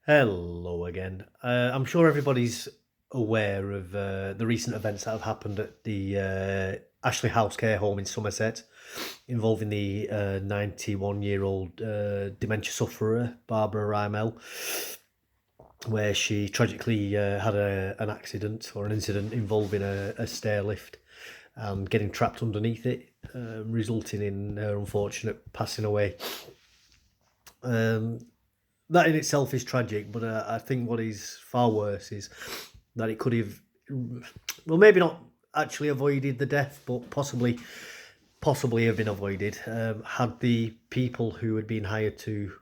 Hello again. I'm sure everybody's aware of the recent events that have happened at the Ashley House Care Home in Somerset, involving the 91-year-old dementia sufferer, Barbara Rymell, where she tragically had an accident or an incident involving a stair lift and getting trapped underneath it, resulting in her unfortunate passing away. Um, that in itself is tragic, but I think what is far worse is that it could have, well, maybe not actually avoided the death, but possibly have been avoided had the people who had been hired to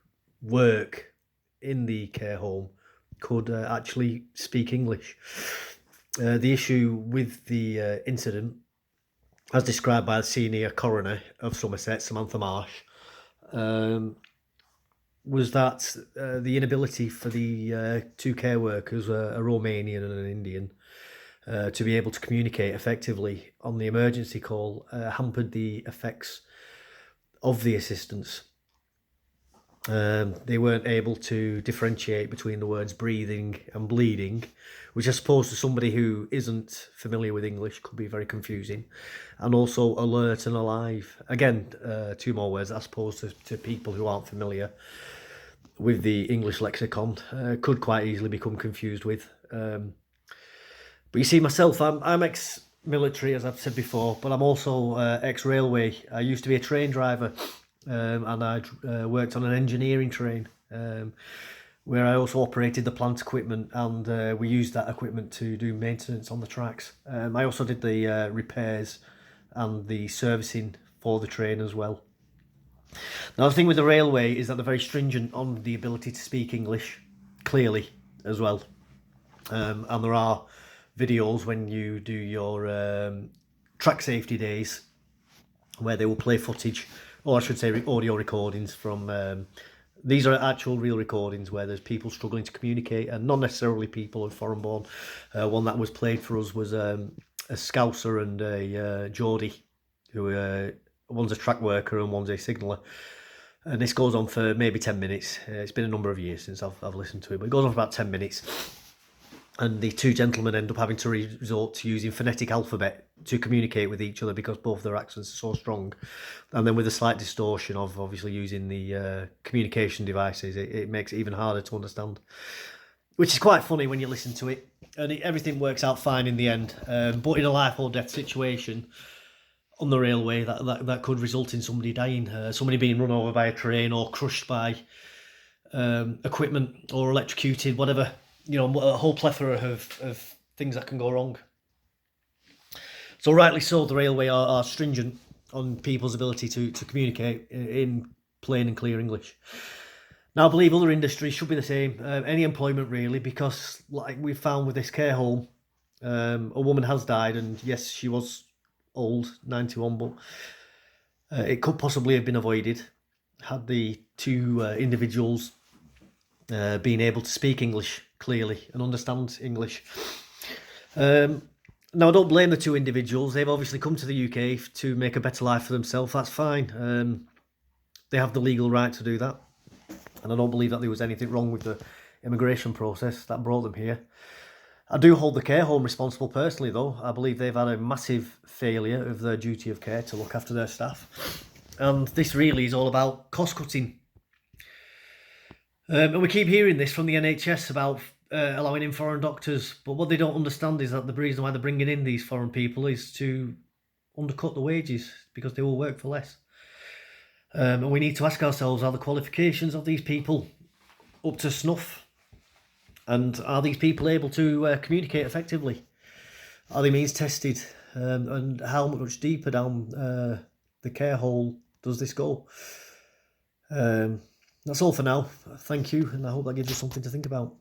work in the care home could actually speak English. The issue with the incident, as described by the senior coroner of Somerset, Samantha Marsh, um, was that the inability for the two care workers, a Romanian and an Indian, to be able to communicate effectively on the emergency call hampered the effects of the assistance. They weren't able to differentiate between the words breathing and bleeding, which I suppose to somebody who isn't familiar with English could be very confusing, and also alert and alive. Again, two more words I suppose to people who aren't familiar with the English lexicon, could quite easily become confused with. But you see, myself, I'm ex-military, as I've said before, but I'm also ex-railway. I used to be a train driver, and I worked on an engineering train, where I also operated the plant equipment, and we used that equipment to do maintenance on the tracks. I also did the repairs and the servicing for the train as well. Now, the thing with the railway is that they're very stringent on the ability to speak English clearly as well. And there are videos when you do your track safety days where they will play footage, or I should say audio recordings from, these are actual real recordings where there's people struggling to communicate, and not necessarily people who are foreign born. One that was played for us was a Scouser and a Geordie, who one's a track worker and one's a signaller. And this goes on for maybe 10 minutes. It's been a number of years since I've listened to it, but it goes on for about 10 minutes. And the two gentlemen end up having to resort to using phonetic alphabet to communicate with each other because both their accents are so strong. And then with a slight distortion of obviously using the communication devices, it makes it even harder to understand. Which is quite funny when you listen to it. And everything works out fine in the end. But in a life or death situation on the railway, that could result in somebody dying, somebody being run over by a train or crushed by equipment or electrocuted, whatever. You know, a whole plethora of things that can go wrong. So rightly so, the railway are stringent on people's ability to communicate in plain and clear English. Now, I believe other industries should be the same, any employment really, because like we've found with this care home, a woman has died, and yes, she was old, 91, but it could possibly have been avoided had the two individuals been able to speak English clearly and understand English. Now, I don't blame the two individuals. They've obviously come to the UK to make a better life for themselves. That's fine. They have the legal right to do that. And I don't believe that there was anything wrong with the immigration process that brought them here. I do hold the care home responsible personally, though. I believe they've had a massive failure of their duty of care to look after their staff. And this really is all about cost cutting. And we keep hearing this from the NHS about allowing in foreign doctors, but what they don't understand is that the reason why they're bringing in these foreign people is to undercut the wages because they will work for less. And we need to ask ourselves, are the qualifications of these people up to snuff? And are these people able to communicate effectively? Are they means tested? And how much deeper down the care hole does this go? That's all for now. Thank you, and I hope that gives you something to think about.